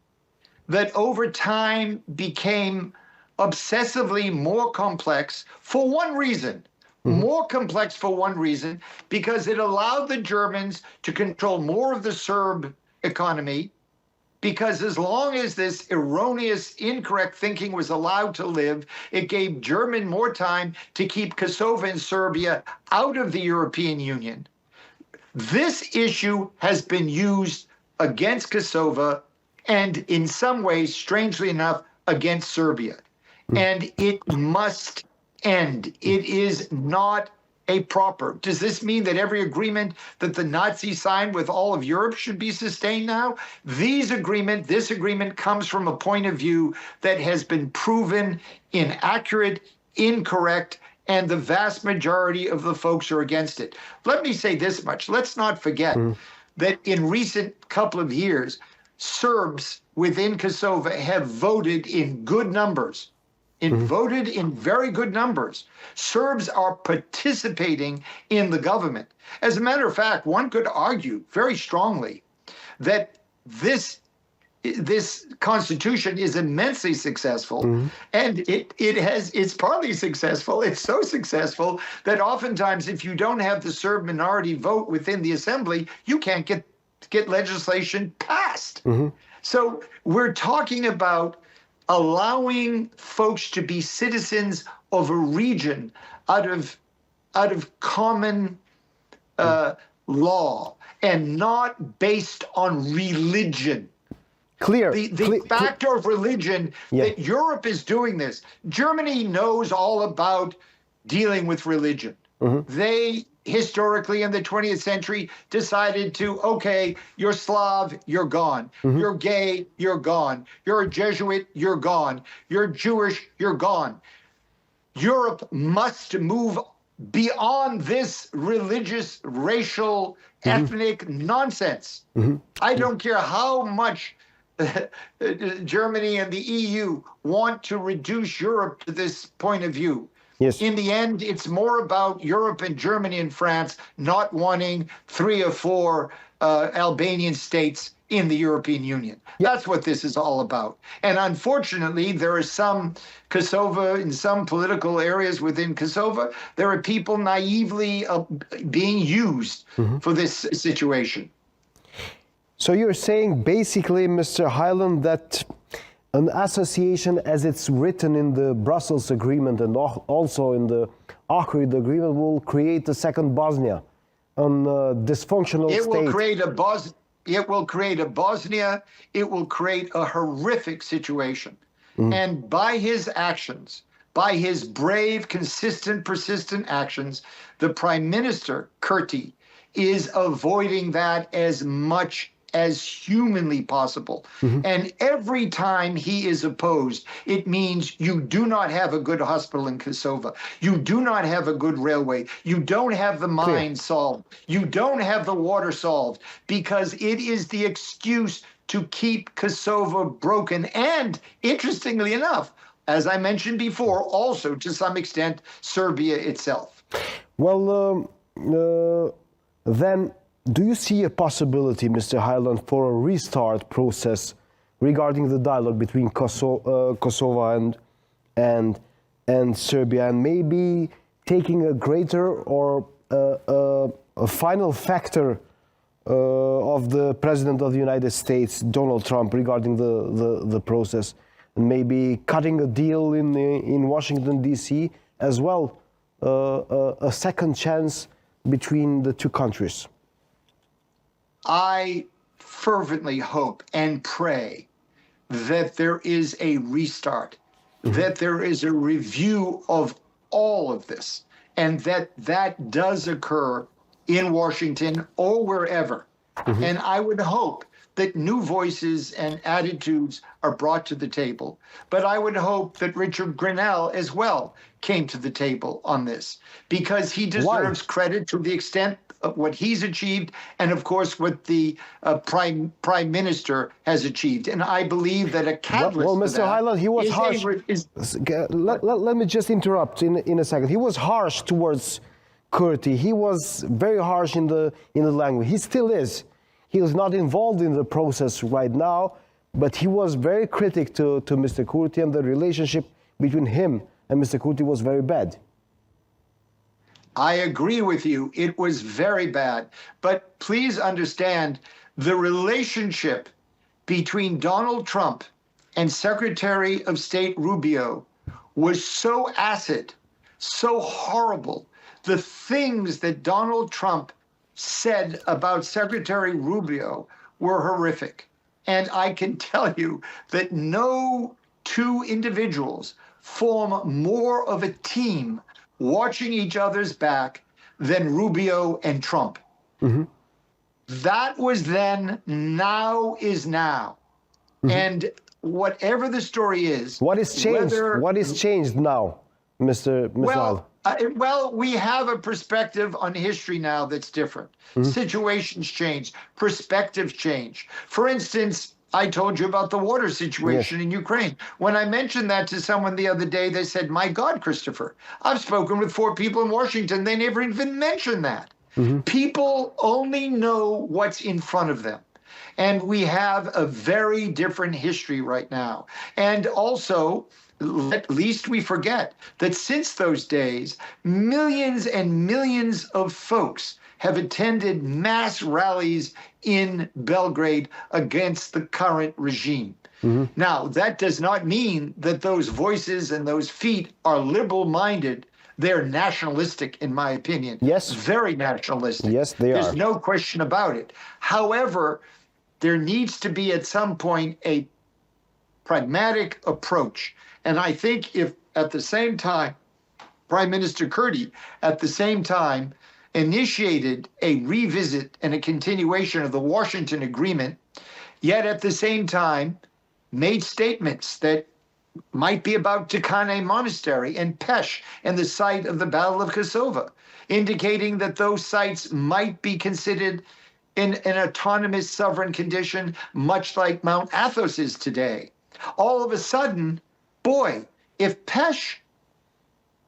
that over time became obsessively more complex for one reason. More complex for one reason, because it allowed the Germans to control more of the Serb economy, because as long as this erroneous, incorrect thinking was allowed to live, it gave Germany more time to keep Kosovo and Serbia out of the European Union. This issue has been used against Kosovo and in some ways, strangely enough, against Serbia. And it must end. It is not a proper. Does this mean that every agreement that the Nazis signed with all of Europe should be sustained now? This agreement comes from a point of view that has been proven inaccurate, incorrect, and the vast majority of the folks are against it. Let me say this much. Let's not forget that in recent couple of years, Serbs within Kosovo have voted in good numbers, voted in very good numbers. Serbs are participating in the government. As a matter of fact, one could argue very strongly that this constitution is immensely successful, and it's partly successful. It's so successful that oftentimes, if you don't have the Serb minority vote within the assembly, you can't get legislation passed. So we're talking about allowing folks to be citizens of a region out of common law and not based on religion. The factor of religion that Europe is doing this. Germany knows all about dealing with religion. They historically in the 20th century decided to, okay, you're Slav, you're gone. You're gay, you're gone. You're a Jesuit, you're gone. You're Jewish, you're gone. Europe must move beyond this religious, racial, ethnic nonsense. I don't care how much Germany and the EU want to reduce Europe to this point of view. Yes. In the end, it's more about Europe and Germany and France not wanting 3 or 4 Albanian states in the European Union. That's what this is all about. And unfortunately, there are some Kosovo, in some political areas within Kosovo, there are people naively being used for this situation. So you're saying basically, Mr. Hyland, that an association as it's written in the Brussels Agreement and also in the Ohrid Agreement will create a second Bosnia, a dysfunctional state. It will create a Bosnia. It will create a horrific situation. And by his actions, by his brave, consistent, persistent actions, the Prime Minister, Kurti, is avoiding that as much as humanly possible. And every time he is opposed, it means you do not have a good hospital in Kosovo. You do not have a good railway. You don't have the mine solved. You don't have the water solved, because it is the excuse to keep Kosovo broken. And interestingly enough, as I mentioned before, also to some extent, Serbia itself. Well, then, do you see a possibility, Mr. Hyland, for a restart process regarding the dialogue between Kosovo and Serbia, and maybe taking a greater or a final factor of the President of the United States, Donald Trump, regarding the process, and maybe cutting a deal in Washington, D.C. as well, a second chance between the two countries? I fervently hope and pray that there is a restart, that there is a review of all of this, and that does occur in Washington or wherever. And I would hope that new voices and attitudes are brought to the table. But I would hope that Richard Grenell as well came to the table on this, because he deserves credit to the extent of what he's achieved, and of course what the prime minister has achieved. And I believe that a catalyst. Well, Mr. Hyland, he was harsh. Let me just interrupt in a second. He was harsh towards Kurti. He was very harsh in the language. He still is. He is not involved in the process right now, but he was very critical to Mr. Kurti, and the relationship between him and Mr. Kurti was very bad. I agree with you. It was very bad. But please understand, the relationship between Donald Trump and Secretary of State Rubio was so acid, so horrible. The things that Donald Trump said about Secretary Rubio were horrific. And I can tell you that no two individuals form more of a team watching each other's back than Rubio and Trump. That was then, now is now. And whatever the story is, what is changed? What is changed now, Mr. Well, we have a perspective on history now that's different. Situations change, perspectives change. For instance, I told you about the water situation in Ukraine. When I mentioned that to someone the other day, they said, "My God, Christopher, I've spoken with 4 people in Washington. They never even mentioned that." People only know what's in front of them. And we have a very different history right now. And also, at least we forget that since those days, millions and millions of folks have attended mass rallies in Belgrade against the current regime. Now, that does not mean that those voices and those feet are liberal-minded. They're nationalistic, in my opinion. Yes. Very nationalistic. Yes, they are. There's no question about it. However, there needs to be at some point a pragmatic approach. And I think if at the same time, Prime Minister Kurdi at the same time initiated a revisit and a continuation of the Washington Agreement, yet at the same time made statements that might be about Tikane Monastery and Pesh and the site of the Battle of Kosovo, indicating that those sites might be considered in an autonomous sovereign condition, much like Mount Athos is today. All of a sudden, boy, if Pesh,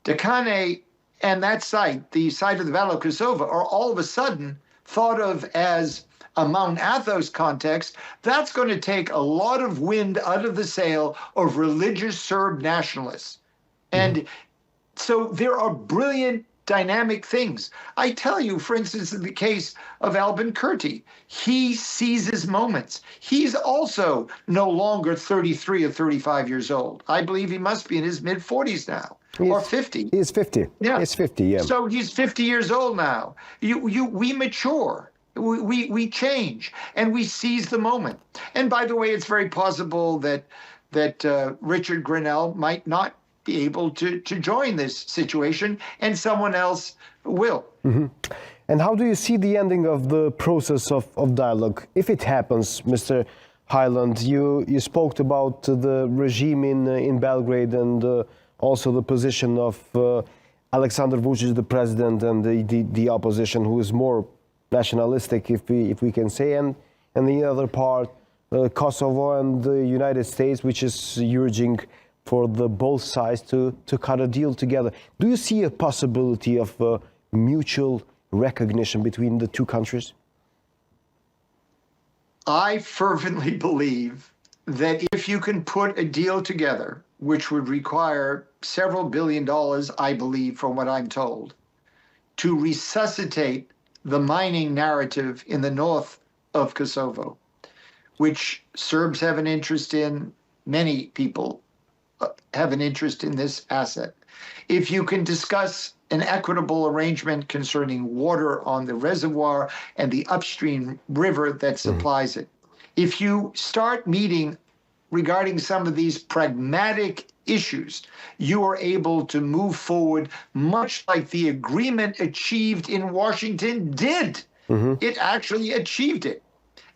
Tikane, and that site, the site of the Battle of Kosovo, are all of a sudden thought of as a Mount Athos context, that's going to take a lot of wind out of the sail of religious Serb nationalists. And so there are brilliant dynamic things. I tell you, for instance, in the case of Albin Kurti, he seizes moments. He's also no longer 33 or 35 years old. I believe he must be in his mid-40s now, or 50. He's 50. Yeah. He's 50, yeah. So he's 50 years old now. We mature. We change, and we seize the moment. And by the way, it's very possible that Richard Grenell might not be able to join this situation, and someone else will. And how do you see the ending of the process of dialogue, if it happens, Mr. Hyland? You spoke about the regime in Belgrade and also the position of Alexander Vučić, the president, and the opposition, who is more nationalistic, if we can say, and the other part, Kosovo and the United States, which is urging for both sides to cut a deal together. Do you see a possibility of mutual recognition between the two countries? I fervently believe that if you can put a deal together, which would require several $billion, I believe, from what I'm told, to resuscitate the mining narrative in the north of Kosovo, which Serbs have an interest in, many people have an interest in this asset. If you can discuss an equitable arrangement concerning water on the reservoir and the upstream river that supplies it, if you start meeting regarding some of these pragmatic issues, you are able to move forward much like the agreement achieved in Washington did. It actually achieved it.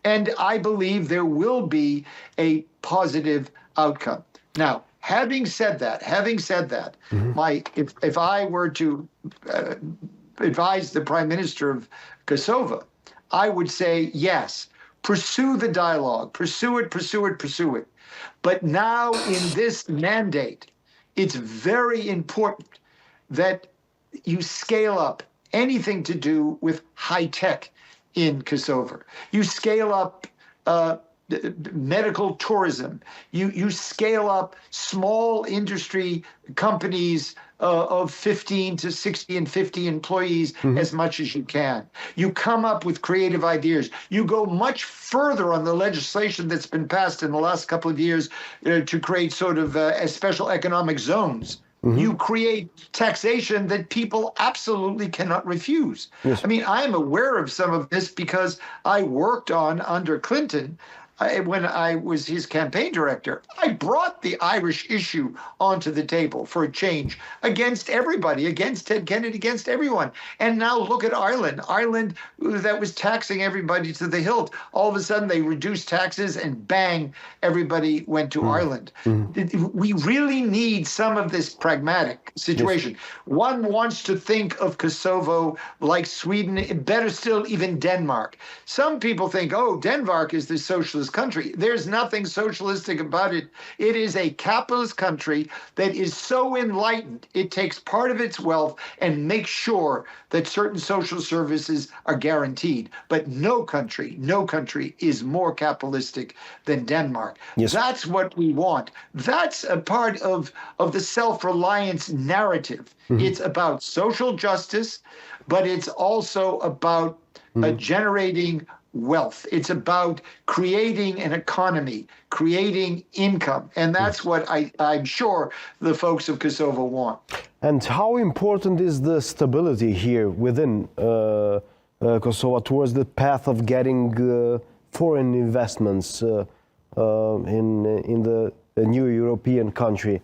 And I believe there will be a positive outcome. Now, having said that, if I were to advise the Prime Minister of Kosovo, I would say, yes, pursue the dialogue, pursue it. But now in this mandate, it's very important that you scale up anything to do with high tech in Kosovo. You scale up medical tourism. You scale up small industry companies of 15 to 60 and 50 employees as much as you can. You come up with creative ideas. You go much further on the legislation that's been passed in the last couple of years to create sort of special economic zones You create taxation that people absolutely cannot refuse. Yes. I mean, I'm aware of some of this because I worked on, under Clinton, when I was his campaign director, I brought the Irish issue onto the table for a change against everybody, against Ted Kennedy, against everyone. And now look at Ireland. Ireland, that was taxing everybody to the hilt. All of a sudden, they reduced taxes and bang, everybody went to Ireland. We really need some of this pragmatic situation. Yes. One wants to think of Kosovo like Sweden, better still, even Denmark. Some people think, oh, Denmark is the socialist country. There's nothing socialistic about it. It is a capitalist country that is so enlightened, it takes part of its wealth and makes sure that certain social services are guaranteed. But no country is more capitalistic than Denmark. Yes. That's what we want. That's a part of the self-reliance narrative. It's about social justice, but it's also about generating wealth. It's about creating an economy, creating income. And that's what I'm sure the folks of Kosovo want. And how important is the stability here within Kosovo towards the path of getting foreign investments in the new European country,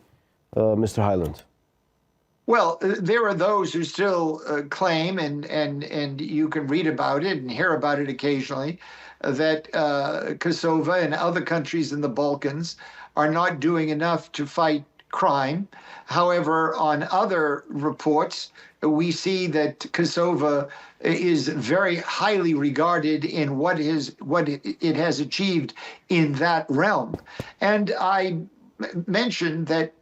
Mr. Hyland? Well, there are those who still claim, and you can read about it and hear about it occasionally, that Kosovo and other countries in the Balkans are not doing enough to fight crime. However, on other reports, we see that Kosovo is very highly regarded in what it has achieved in that realm. And I mentioned that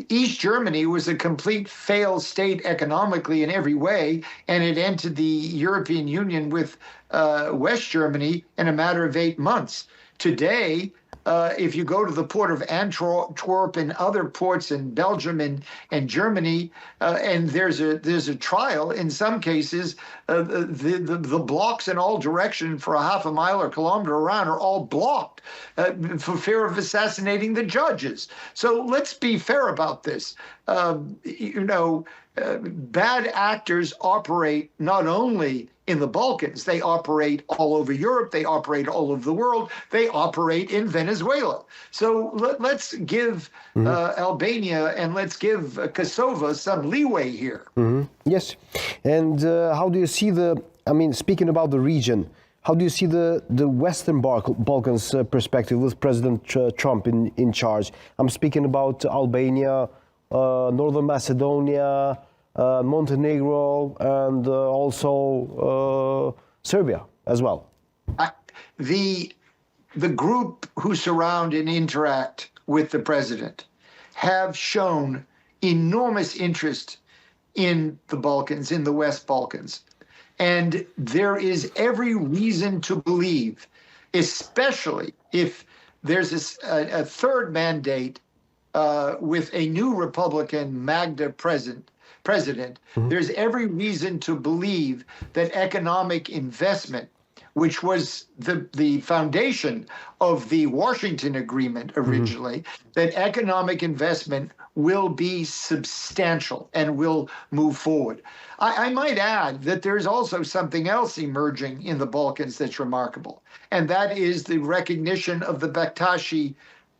East Germany was a complete failed state economically in every way, and it entered the European Union with West Germany in a matter of 8 months. Today, if you go to the port of Antwerp and other ports in Belgium and Germany, and there's a trial, in some cases, the blocks in all directions for a half a mile or kilometer around are all blocked for fear of assassinating the judges. So let's be fair about this. Bad actors operate not only in the Balkans, they operate all over Europe, they operate all over the world, they operate in Venezuela. So let's give Albania and let's give Kosovo some leeway here. Yes. And how do you see speaking about the region, how do you see the Western Balkans perspective with President Trump in charge? I'm speaking about Albania, Northern Macedonia, Montenegro, and also Serbia as well. The group who surround and interact with the president have shown enormous interest in the Balkans, in the West Balkans. And there is every reason to believe, especially if there's a third mandate with a new Republican MAGDA president, there's every reason to believe that economic investment, which was the foundation of the Washington Agreement originally, that economic investment will be substantial and will move forward. I might add that there's also something else emerging in the Balkans that's remarkable, and that is the recognition of the Bektashi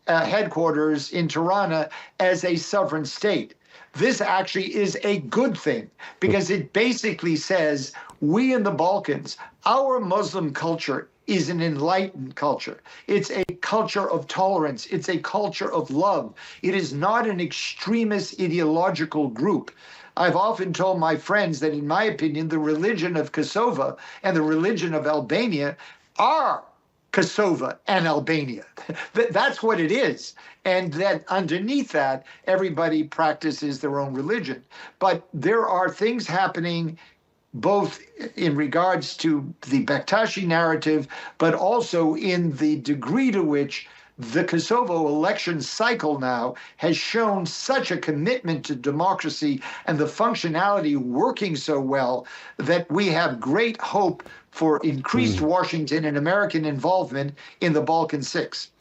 headquarters in Tirana as a sovereign state. This actually is a good thing because it basically says we in the Balkans, our Muslim culture is an enlightened culture. It's a culture of tolerance. It's a culture of love. It is not an extremist ideological group. I've often told my friends that, in my opinion, the religion of Kosovo and the religion of Albania are Kosovo and Albania. That's what it is. And that underneath that, everybody practices their own religion. But there are things happening both in regards to the Bektashi narrative, but also in the degree to which the Kosovo election cycle now has shown such a commitment to democracy and the functionality working so well that we have great hope for increased Washington and American involvement in the Balkan Six.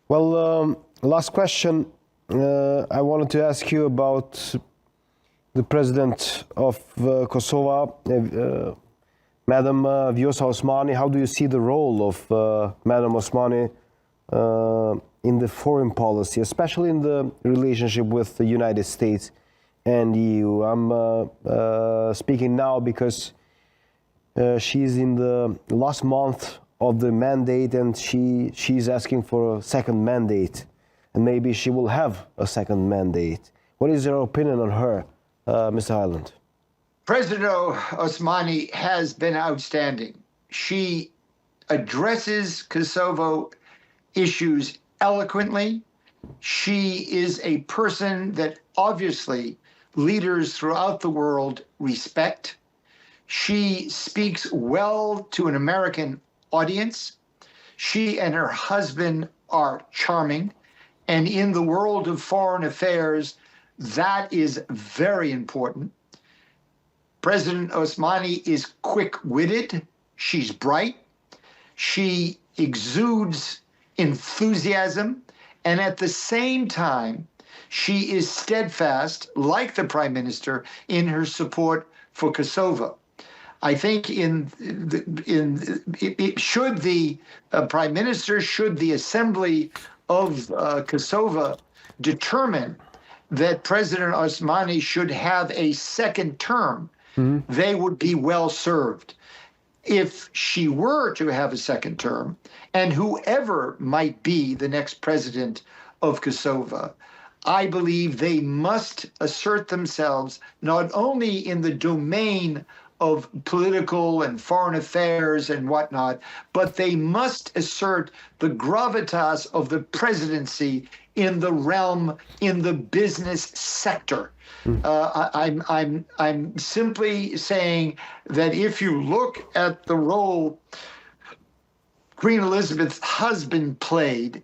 Well, last question. I wanted to ask you about the president of Kosovo, Madam Vjosa Osmani. How do you see the role of Madam Osmani in the foreign policy, especially in the relationship with the United States and EU? I'm speaking now because she's in the last month of the mandate, and she's asking for a second mandate, and maybe she will have a second mandate. What is your opinion on her, Mr. Hyland? President Osmani has been outstanding. She addresses Kosovo issues eloquently. She is a person that obviously leaders throughout the world respect. She speaks well to an American audience. She and her husband are charming. And in the world of foreign affairs, that is very important. President Osmani is quick-witted. She's bright. She exudes enthusiasm. And at the same time, she is steadfast, like the Prime Minister, in her support for Kosovo. I think should the Prime Minister, should the Assembly of Kosovo determine that President Osmani should have a second term, they would be well served. If she were to have a second term, and whoever might be the next president of Kosovo, I believe they must assert themselves not only in the domain of political and foreign affairs and whatnot, but they must assert the gravitas of the presidency in the realm, in the business sector. I'm simply saying that if you look at the role Queen Elizabeth's husband played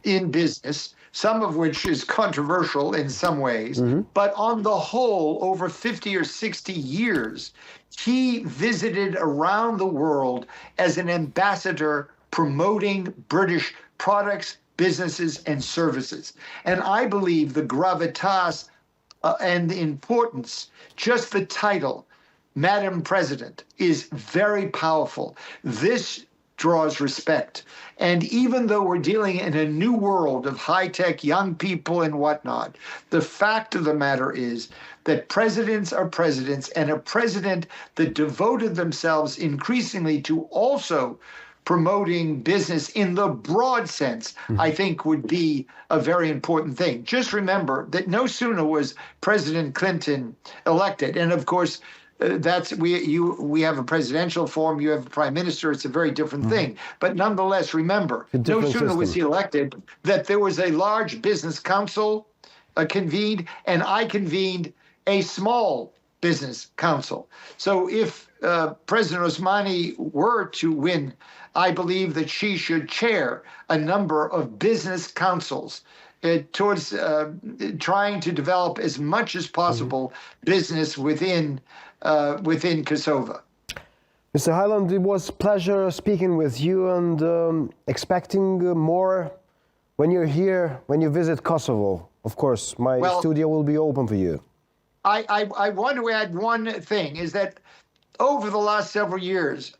in business, some of which is controversial in some ways, but on the whole, over 50 or 60 years, he visited around the world as an ambassador promoting British products, businesses, and services. And I believe the gravitas and the importance, just the title, Madam President, is very powerful. This draws respect. And even though we're dealing in a new world of high-tech young people and whatnot, the fact of the matter is that presidents are presidents, and a president that devoted themselves increasingly to also promoting business in the broad sense, I think would be a very important thing. Just remember that no sooner was President Clinton elected, and of course, we have a presidential form, you have a prime minister, it's a very different thing. But nonetheless, remember, no sooner was he elected that there was a large business council convened, and I convened a small business council. So if President Osmani were to win, I believe that she should chair a number of business councils towards trying to develop as much as possible business within Kosovo. Mr. Hyland, it was a pleasure speaking with you, and expecting more when you're here, when you visit Kosovo. Of course, my studio will be open for you. I want to add one thing, is that over the last several years,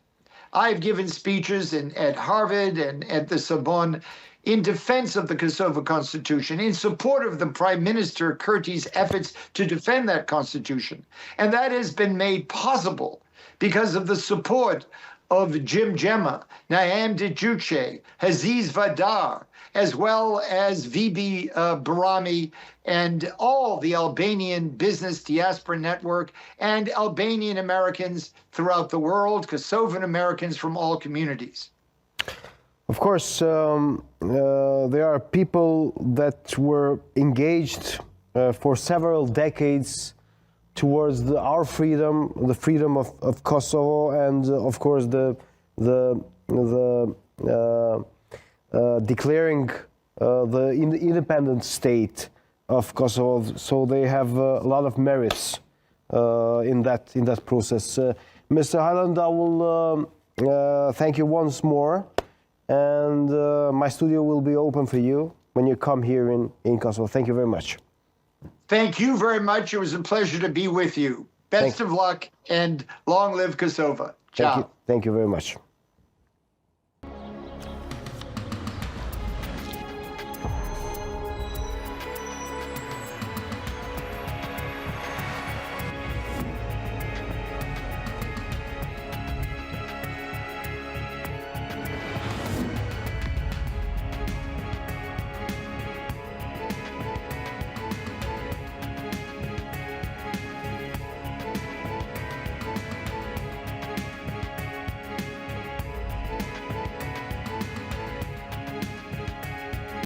I've given speeches at Harvard and at the Sorbonne in defense of the Kosovo Constitution, in support of the Prime Minister Kurti's efforts to defend that Constitution. And that has been made possible because of the support of Jim Gemma, Naim Dijuce, Aziz Vadar, as well as Vibi Barami, and all the Albanian Business Diaspora Network, and Albanian Americans throughout the world, Kosovan Americans from all communities. Of course, there are people that were engaged for several decades towards our freedom, the freedom of Kosovo, and of course the declaring the independent state of Kosovo. So they have a lot of merits in that process. Mr. Hyland, I will thank you once more, and my studio will be open for you when you come here in Kosovo. Thank you very much. Thank you very much. It was a pleasure to be with you. Best of luck and long live Kosovo. Ciao. Thank you very much.